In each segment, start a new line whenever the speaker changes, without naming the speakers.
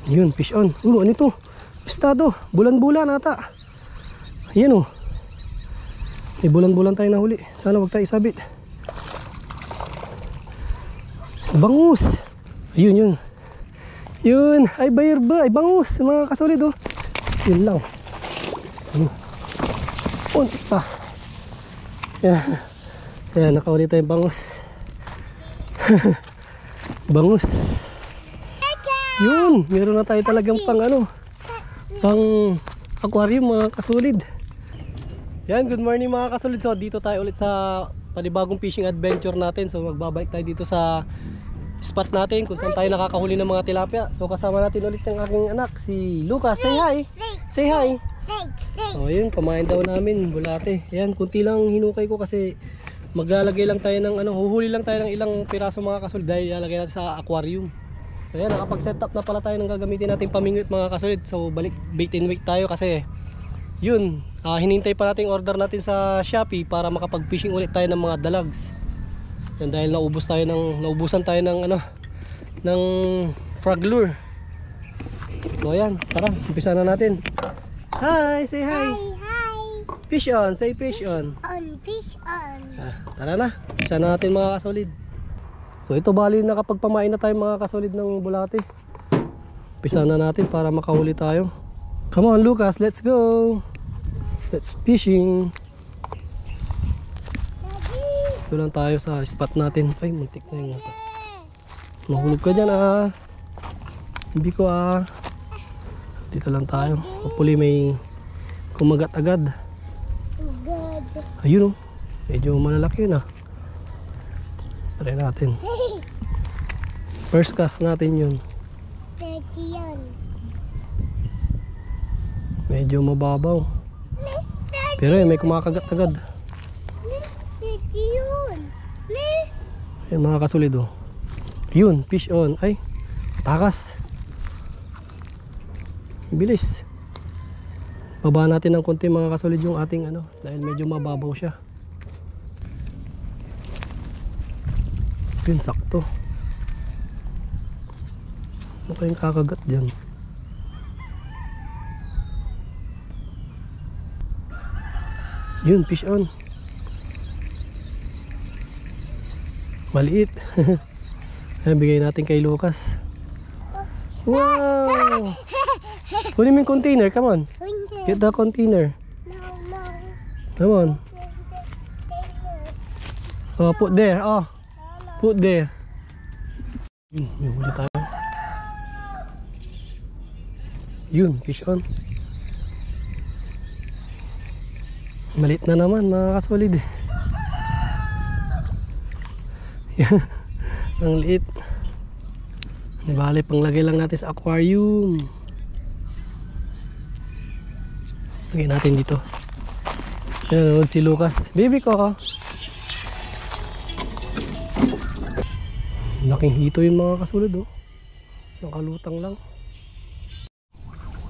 Yun, fish on. Ano ito? Estado, bulan-bulan ata. Ayan may bulan-bulan tayo nahuli. Sana wag tayo isabit. Bangus. Ayun. Yun, ay bayerba, ay bangus mga kasolid Yun lang. Untik pa. Yan, nakahuli tayong bangus. Bangus. Yun, meron na tayo talagang pang aquarium mga kasolid. Yan, good morning mga kasolid. So dito tayo ulit sa panibagong fishing adventure natin. So magbabalik tayo dito sa spot natin kung saan tayo nakakahuli ng mga tilapia. So kasama natin ulit yung aking anak, si Lucas. Say hi. Say hi. So yun, kumain daw namin bulate. Yan, kunti lang hinukay ko kasi maglalagay lang tayo ng huhuli lang tayo ng ilang piraso mga kasolid dahil ilalagay natin sa aquarium. So yan, nakapag-set up na pala tayo ng gagamitin natin pamingwit mga kasolid. So balik bait and wait tayo kasi yun, hinintay pa natin order natin sa Shopee para makapag-fishing ulit tayo ng mga dalags. Yan, dahil naubusan tayo ng ng frog lure. So yan, tara, umpisa na natin. Hi, say hi.
Hi.
Fish on, say fish on.
Fish on.
Tara na, umpisa na natin mga kasolid. So ito bali nakapagpamain na tayo mga kasolid ng bulate. Umpisa na natin para makahuli tayo. Come on Lucas, let's go. Let's fishing. Ito lang tayo sa spot natin. Ay, muntik na yung mahulog ka dyan Hindi ko Dito lang tayo. Hopefully may kumagat agad. Ayun medyo malalaki na. Try natin. First cast natin yun. Medyo mababaw. Pero may kumakagat agad. Ayan mga kasolid Yun, fish on. Ay, takas. Bilis. Baba natin ng konti mga kasolid yung ating dahil medyo mababaw siya. Yun, sakto. Ano kayong kakagat dyan? Yun, fish on. Maliit. Ayan, bigay natin kay Lucas. Wow! Kunin mo yung container, come on. Get the container. Come on. Oh, put there. Oh, put there. Yun, may huli tayo. Yun, fish on. Maliit na naman, mga kasolid. Ang liit. Bale, panglagay lang natin sa aquarium. Lagay natin dito. Ayan, si Lucas. Baby ko. Laking hito yung mga kasulod nakalutang lang.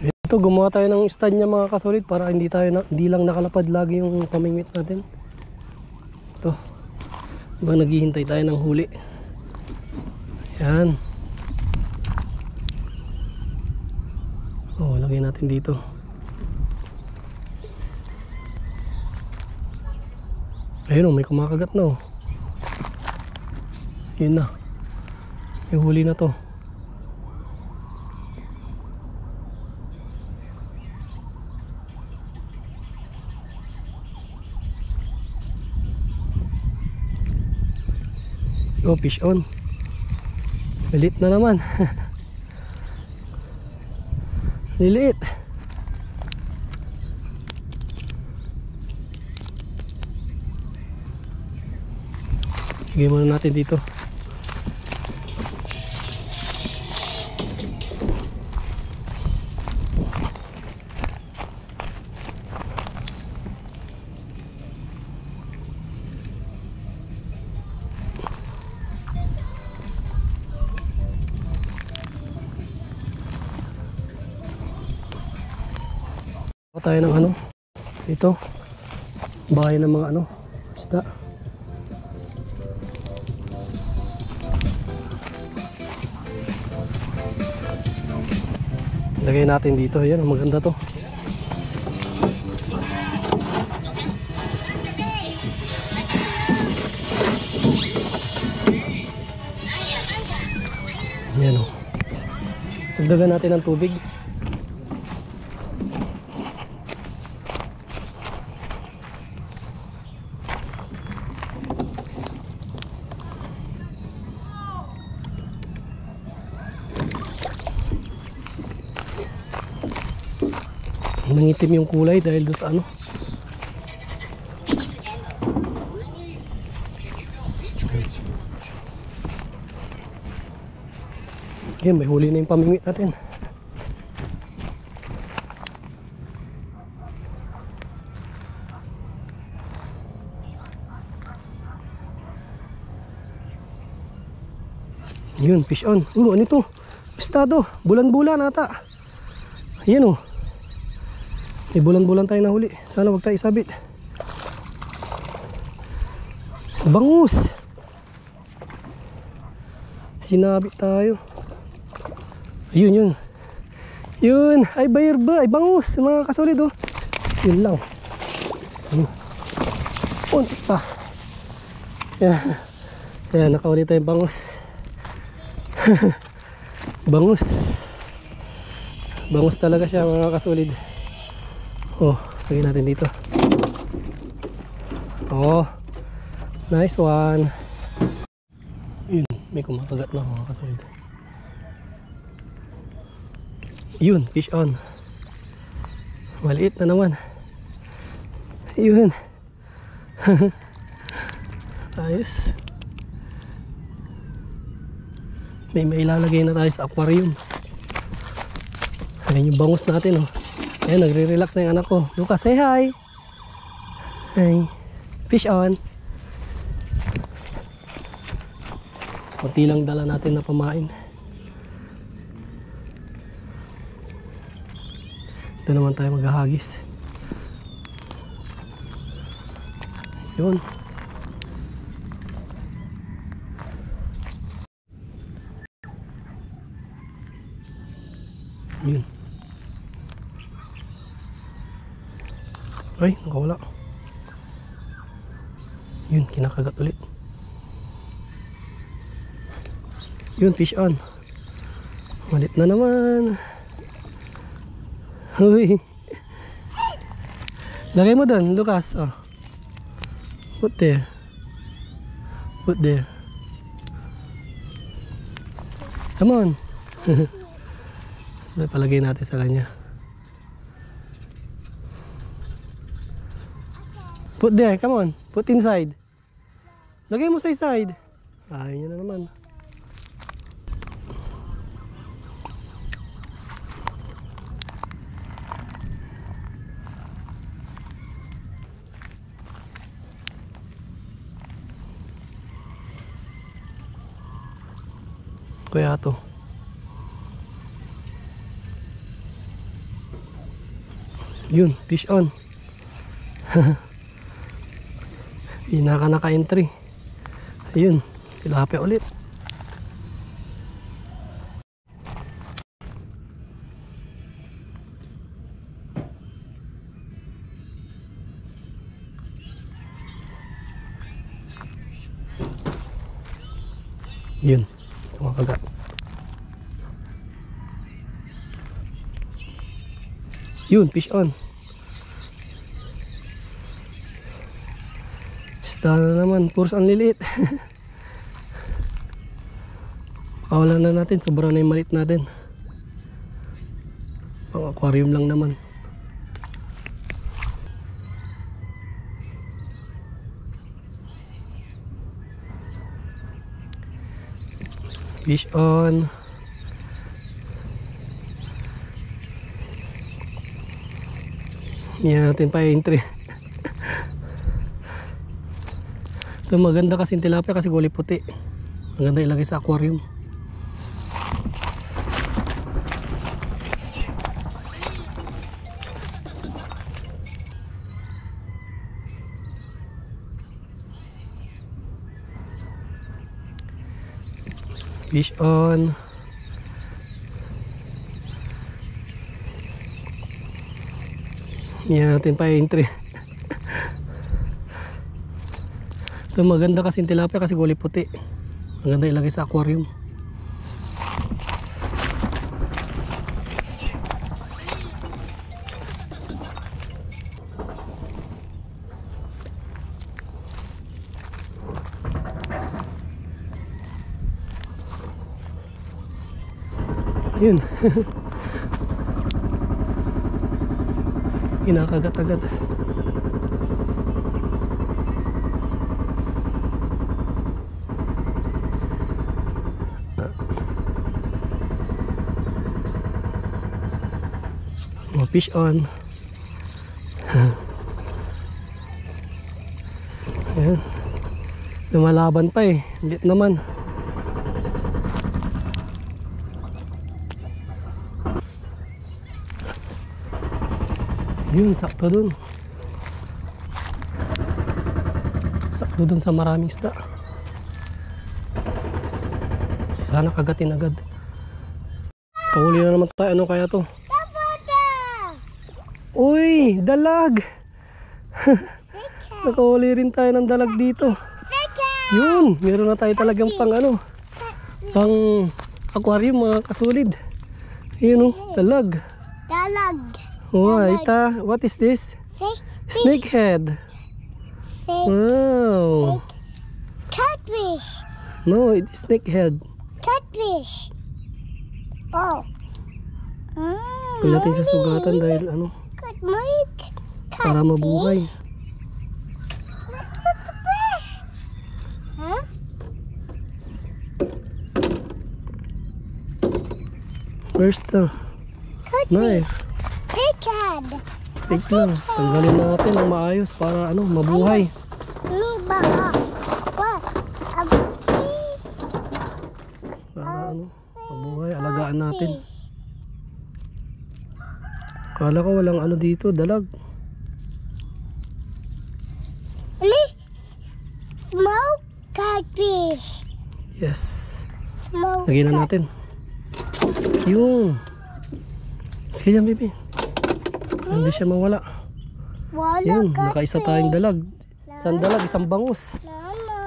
Ito, gumawa tayo ng stand niya mga kasolid para hindi lang nakalapad lagi yung pamingwit natin. Ito. Diba naghihintay tayo ng huli. Ayan. Lagay natin dito. Ayun may kumakagat na Yun na. May huli na to. Oh, fish on. Lilit na naman. Lilit. Lagay muna natin dito. Tayo ng ito bahay ng mga isda. Lagay natin dito. Ayan, maganda to. Ayan o. Dagdagan natin ng tubig. Nangitim yung kulay dahil doon sa ano. Yan, may huli na yung pamingwit natin. Yun, fish on. Ano ito? Estado, bulan-bulan ata. Ayan o. May bulan-bulan tayo nahuli. Sana wag tayo isabit. Bangus. Sinabit tayo. Ayun yun. Yun. Ay bayar ba? Ay bangus. Mga kasolid oh. Yun lang. Puntik pa. Yan. Yan. Nakaulit tayong bangus. Bangus. Bangus talaga siya mga kasolid. Oh, lagyan natin dito. Oh, nice one. Yun, may kumakagat na mga kasolid. Yun, fish on. Maliit na naman. Yun. Ayos. May mailalagay na tayo sa aquarium. Ayan yung bangus natin oh. Ayan, nagre-relax na yung anak ko. Lucas, say hi. Hi. Fish on. Kunti lang dala natin na pamain. Ito naman tayo maghahagis. Yun. Yun. Ay, nakawala. Yun, kinakagat ulit. Yun, fish on. Malit na naman. Uy. Lagay mo doon, Lucas. Oh. Put there. Put there. Come on. Palagay natin sa kanya. Put there, come on. Put inside. Lagay mo sa side. Ayaw niya na naman. Kaya to. Yun, fish on. Pinaka naka-entry. Ayun, tilapia ulit. Yun, kumakagat. Yun, fish on. Isda na naman, puros ang liliit. Pakawalan na natin, sobra na yung malit natin. Pang aquarium lang naman. Fish on. Yan natin pa entry. Ito maganda kasi tilapia kasi kulay puti. Maganda ilagay sa aquarium. Fish on. Hindi natin pa entry. Ito maganda kasi tilapia kasi kulay puti. Maganda ilagay sa aquarium. Ayun. Kinakagat agad. Fish on. Ayan. Lumalaban pa eh. Lit naman. Yun, sakto dun. Sakto dun sa maraming isda. Sana kagatin agad. Kahuli na naman tayo. Ano kaya to? Uy, dalag! Nakahuli rin tayo ng dalag dito. Yun, meron na tayo talagang pang ano, pang aquarium mga kasulid. Yun oh, dalag.
Dalag.
Oh, ita, what is this? Snakehead. Wow.
Catfish.
No, it is snakehead.
Catfish. Oh.
Kung natin sa sugatan dahil ano, para mabuhay.
What's the fish? Huh?
Where's the knife?
Snakehead.
Take lang. Tanggalin natin ng maayos para ano, mabuhay. Para ano, mabuhay. Alagaan natin. Kala ko walang ano dito, dalag.
Smoke catfish.
Yes.
Smoke.
Lagyan na natin. Yun. Sige yan, baby. Hindi siya mawala. Yun, nakaisa tayong dalag. Isang dalag, isang bangus.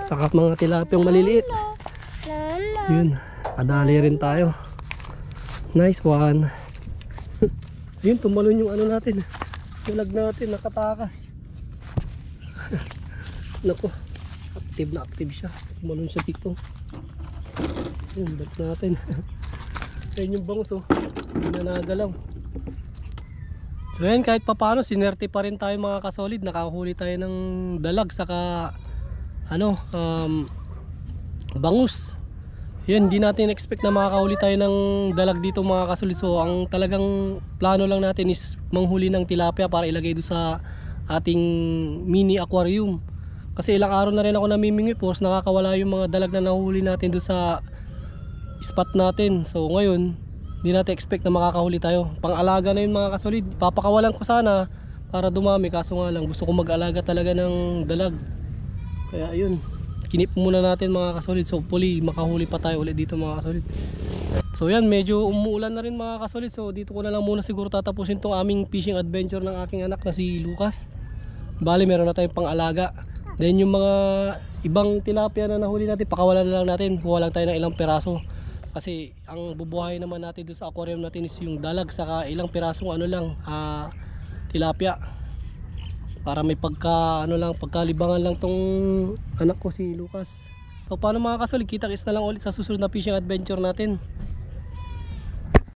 Saka mga tilapiyang maliliit. Yun, padali rin tayo. Nice one. Yun, tumalon yung ano natin. Dalag natin, nakatakas. Naku, active siya. Tumalon siya dito. Yun, balik natin. Ayun yung bangus oh. Hindi na nagalaw. So yan, kahit papano sinerte pa rin tayo mga kasolid. Nakahuli tayo ng dalag saka ano, bangus. Yun, hindi natin expect na makakahuli tayo ng dalag dito mga kasolid. So ang talagang plano lang natin is manghuli ng tilapia para ilagay doon sa ating mini aquarium. Kasi ilang araw na rin ako namimingi po, nakakawala yung mga dalag na nahuli natin doon sa spot natin. So ngayon, hindi natin expect na makakahuli tayo. Pang-alaga na yun mga kasolid. Papakawalan ko sana para dumami, kaso nga lang gusto ko mag-alaga talaga ng dalag. Kaya ayun, kinip muna natin mga kasolid. So hopefully makahuli pa tayo ulit dito mga kasolid. So yan, medyo umuulan na rin mga kasolid. So dito ko na lang muna siguro tatapusin tong aming fishing adventure ng aking anak na si Lucas. Bali meron na tayong pang-alaga. Then yung mga ibang tilapia na nahuli natin, pakawalan na lang natin. Kuha lang tayo ng ilang piraso. Kasi ang bubuhay naman natin doon sa aquarium natin is yung dalag saka ilang pirasong ano lang, tilapia. Para may pagkalibangan lang tong anak ko si Lucas. So paano mga kasolid, kita-kits na lang ulit sa susunod na fishing adventure natin.